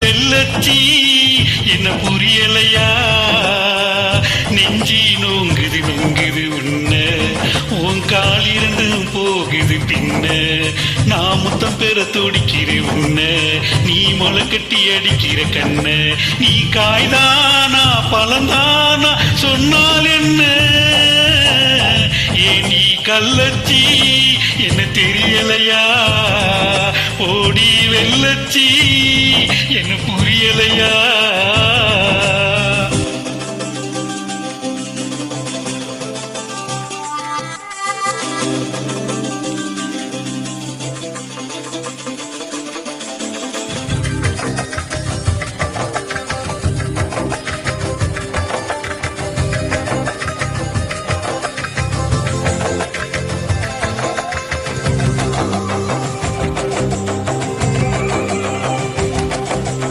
வெள்ளச்சி என்ன புரியலையா நெஞ்சி நோங்குது நொங்குது உன்ன உன் கால் இரண்டும் போகுது பின்ன நான் முத்தம் பெற துடிக்கிறேன் உன்ன நீ முளை கட்டி அடிக்கிற கண்ண நீ காய்தானா பழந்தானா சொன்னால் என்ன ஏன் நீ கள்ளச்சி என்ன தெரியலையா ஓடி வெள்ளச்சி என்ன புரியலையா